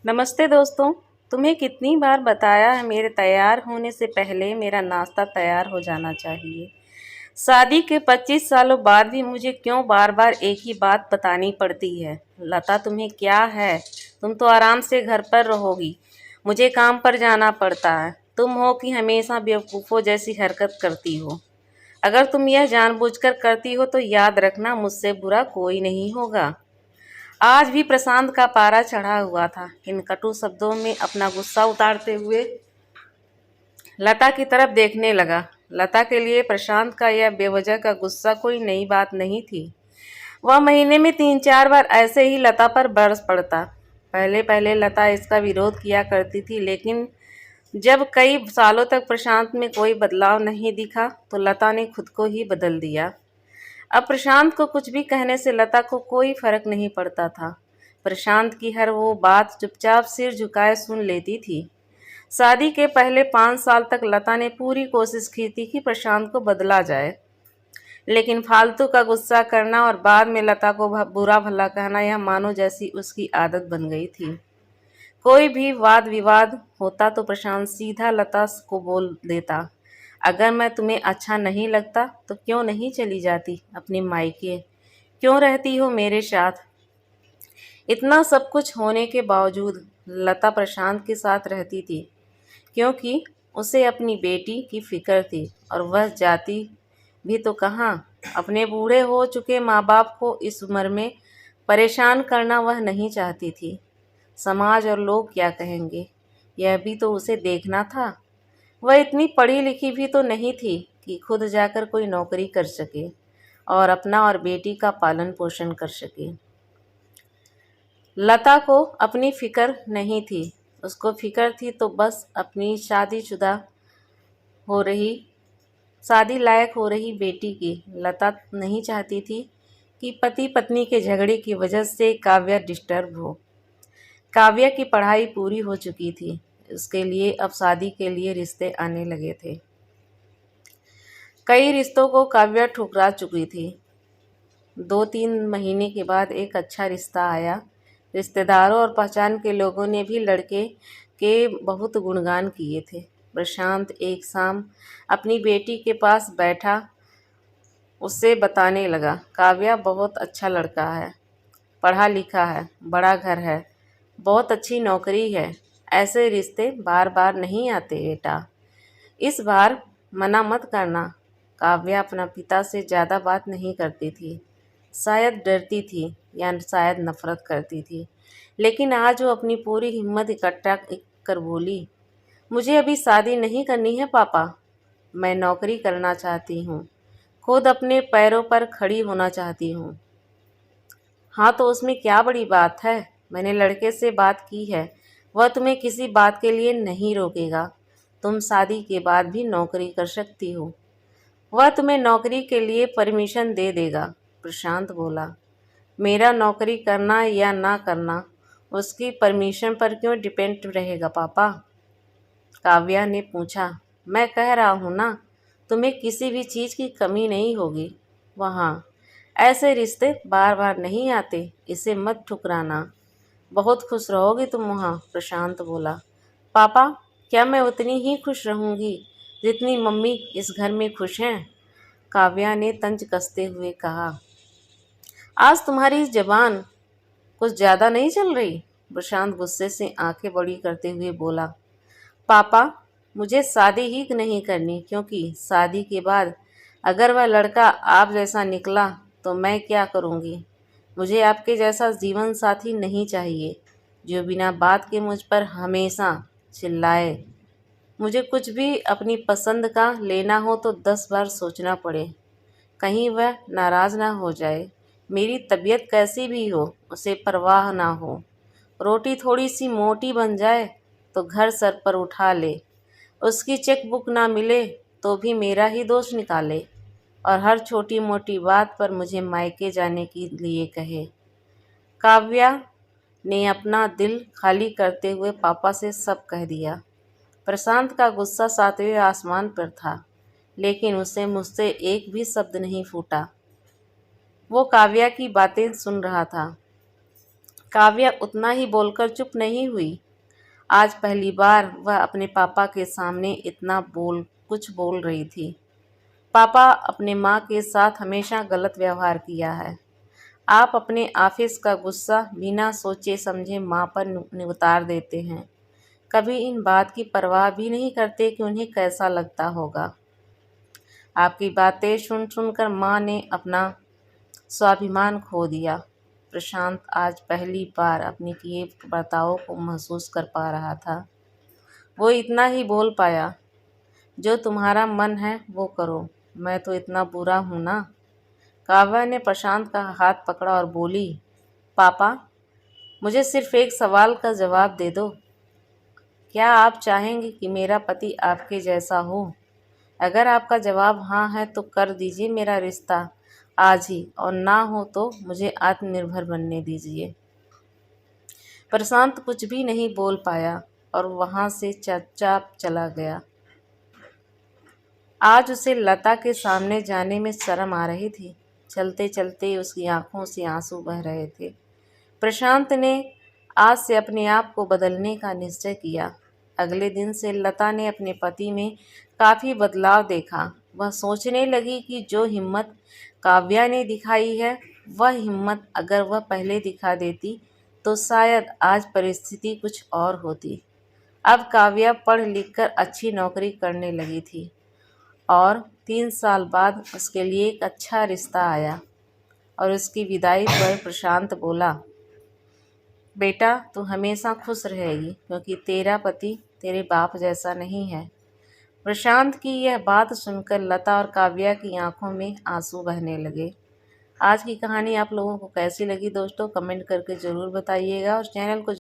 नमस्ते दोस्तों। तुम्हें कितनी बार बताया है मेरे तैयार होने से पहले मेरा नाश्ता तैयार हो जाना चाहिए। शादी के 25 सालों बाद भी मुझे क्यों बार बार एक ही बात बतानी पड़ती है। लता, तुम्हें क्या है? तुम तो आराम से घर पर रहोगी, मुझे काम पर जाना पड़ता है। तुम हो कि हमेशा बेवकूफ़ों जैसी हरकत करती हो। अगर तुम यह जानबूझकर करती हो तो याद रखना, मुझसे बुरा कोई नहीं होगा। आज भी प्रशांत का पारा चढ़ा हुआ था। इन कटु शब्दों में अपना गुस्सा उतारते हुए लता की तरफ देखने लगा। लता के लिए प्रशांत का यह बेवजह का गुस्सा कोई नई बात नहीं थी। वह महीने में 3-4 बार ऐसे ही लता पर बरस पड़ता। पहले पहले लता इसका विरोध किया करती थी, लेकिन जब कई सालों तक प्रशांत में कोई बदलाव नहीं दिखा तो लता ने खुद को ही बदल दिया। अब प्रशांत को कुछ भी कहने से लता को कोई फर्क नहीं पड़ता था। प्रशांत की हर वो बात चुपचाप सिर झुकाए सुन लेती थी। शादी के पहले 5 साल तक लता ने पूरी कोशिश की थी कि प्रशांत को बदला जाए, लेकिन फालतू का गुस्सा करना और बाद में लता को बुरा भला कहना यह मानो जैसी उसकी आदत बन गई थी। कोई भी वाद विवाद होता तो प्रशांत सीधा लता को बोल देता, अगर मैं तुम्हें अच्छा नहीं लगता तो क्यों नहीं चली जाती अपने मायके, क्यों रहती हो मेरे साथ। इतना सब कुछ होने के बावजूद लता प्रशांत के साथ रहती थी, क्योंकि उसे अपनी बेटी की फिक्र थी। और वह जाती भी तो कहाँ। अपने बूढ़े हो चुके माँ बाप को इस उम्र में परेशान करना वह नहीं चाहती थी। समाज और लोग क्या कहेंगे, यह भी तो उसे देखना था। वह इतनी पढ़ी लिखी भी तो नहीं थी कि खुद जाकर कोई नौकरी कर सके और अपना और बेटी का पालन पोषण कर सके। लता को अपनी फिक्र नहीं थी, उसको फिक्र थी तो बस अपनी शादी लायक हो रही बेटी की। लता नहीं चाहती थी कि पति पत्नी के झगड़े की वजह से काव्या डिस्टर्ब हो। काव्या की पढ़ाई पूरी हो चुकी थी, उसके लिए अब शादी के लिए रिश्ते आने लगे थे। कई रिश्तों को काव्या ठुकरा चुकी थी। 2-3 महीने के बाद एक अच्छा रिश्ता आया। रिश्तेदारों और पहचान के लोगों ने भी लड़के के बहुत गुणगान किए थे। प्रशांत एक शाम अपनी बेटी के पास बैठा उससे बताने लगा, काव्या बहुत अच्छा लड़का है, पढ़ा लिखा है, बड़ा घर है, बहुत अच्छी नौकरी है। ऐसे रिश्ते बार बार नहीं आते बेटा, इस बार मना मत करना। काव्या अपना पिता से ज़्यादा बात नहीं करती थी, शायद डरती थी या शायद नफरत करती थी। लेकिन आज वो अपनी पूरी हिम्मत इकट्ठा कर बोली, मुझे अभी शादी नहीं करनी है पापा, मैं नौकरी करना चाहती हूँ, खुद अपने पैरों पर खड़ी होना चाहती हूँ। हाँ तो उसमें क्या बड़ी बात है, मैंने लड़के से बात की है, वह तुम्हें किसी बात के लिए नहीं रोकेगा। तुम शादी के बाद भी नौकरी कर सकती हो, वह तुम्हें नौकरी के लिए परमिशन दे देगा। प्रशांत बोला, मेरा नौकरी करना या ना करना उसकी परमिशन पर क्यों डिपेंड रहेगा पापा? काव्या ने पूछा, मैं कह रहा हूँ ना, तुम्हें किसी भी चीज़ की कमी नहीं होगी वहाँ। ऐसे रिश्ते बार बार नहीं आते, इसे मत ठुकराना, बहुत खुश रहोगी तुम वहाँ। प्रशांत बोला, पापा क्या मैं उतनी ही खुश रहूँगी जितनी मम्मी इस घर में खुश हैं? काव्या ने तंज कसते हुए कहा, आज तुम्हारी ज़बान कुछ ज़्यादा नहीं चल रही? प्रशांत गुस्से से आंखें बड़ी करते हुए बोला, पापा मुझे शादी ही नहीं करनी, क्योंकि शादी के बाद अगर वह लड़का आप जैसा निकला तो मैं क्या करूँगी? मुझे आपके जैसा जीवन साथी नहीं चाहिए जो बिना बात के मुझ पर हमेशा चिल्लाए। मुझे कुछ भी अपनी पसंद का लेना हो तो 10 बार सोचना पड़े, कहीं वह नाराज़ ना हो जाए। मेरी तबीयत कैसी भी हो उसे परवाह ना हो। रोटी थोड़ी सी मोटी बन जाए तो घर सर पर उठा ले, उसकी चेक बुक ना मिले तो भी मेरा ही दोष निकाले और हर छोटी मोटी बात पर मुझे मायके जाने के लिए कहे। काव्या ने अपना दिल खाली करते हुए पापा से सब कह दिया। प्रशांत का गुस्सा 7वें आसमान पर था, लेकिन उसे मुझसे एक भी शब्द नहीं फूटा। वो काव्या की बातें सुन रहा था। काव्या उतना ही बोलकर चुप नहीं हुई। आज पहली बार वह अपने पापा के सामने इतना कुछ बोल रही थी। पापा, अपने माँ के साथ हमेशा गलत व्यवहार किया है। आप अपने ऑफिस का गुस्सा बिना सोचे समझे माँ पर उतार देते हैं। कभी इन बात की परवाह भी नहीं करते कि उन्हें कैसा लगता होगा। आपकी बातें सुन सुनकर माँ ने अपना स्वाभिमान खो दिया। प्रशांत आज पहली बार अपने किए बर्तावों को महसूस कर पा रहा था। वो इतना ही बोल पाया, जो तुम्हारा मन है वो करो, मैं तो इतना बुरा हूँ ना। काव्या ने प्रशांत का हाथ पकड़ा और बोली, पापा, मुझे सिर्फ एक सवाल का जवाब दे दो। क्या आप चाहेंगे कि मेरा पति आपके जैसा हो? अगर आपका जवाब हाँ है तो कर दीजिए मेरा रिश्ता आज ही, और ना हो तो मुझे आत्मनिर्भर बनने दीजिए। प्रशांत कुछ भी नहीं बोल पाया और वहाँ से चुपचाप चला गया। आज उसे लता के सामने जाने में शर्म आ रही थी। चलते चलते उसकी आंखों से आंसू बह रहे थे। प्रशांत ने आज से अपने आप को बदलने का निश्चय किया। अगले दिन से लता ने अपने पति में काफ़ी बदलाव देखा। वह सोचने लगी कि जो हिम्मत काव्या ने दिखाई है, वह हिम्मत अगर वह पहले दिखा देती तो शायद आज परिस्थिति कुछ और होती। अब काव्या पढ़ लिख कर अच्छी नौकरी करने लगी थी और 3 साल बाद उसके लिए एक अच्छा रिश्ता आया। और उसकी विदाई पर प्रशांत बोला, बेटा, तू हमेशा खुश रहेगी क्योंकि तेरा पति तेरे बाप जैसा नहीं है। प्रशांत की यह बात सुनकर लता और काव्या की आंखों में आंसू बहने लगे। आज की कहानी आप लोगों को कैसी लगी दोस्तों, कमेंट करके ज़रूर बताइएगा और चैनल को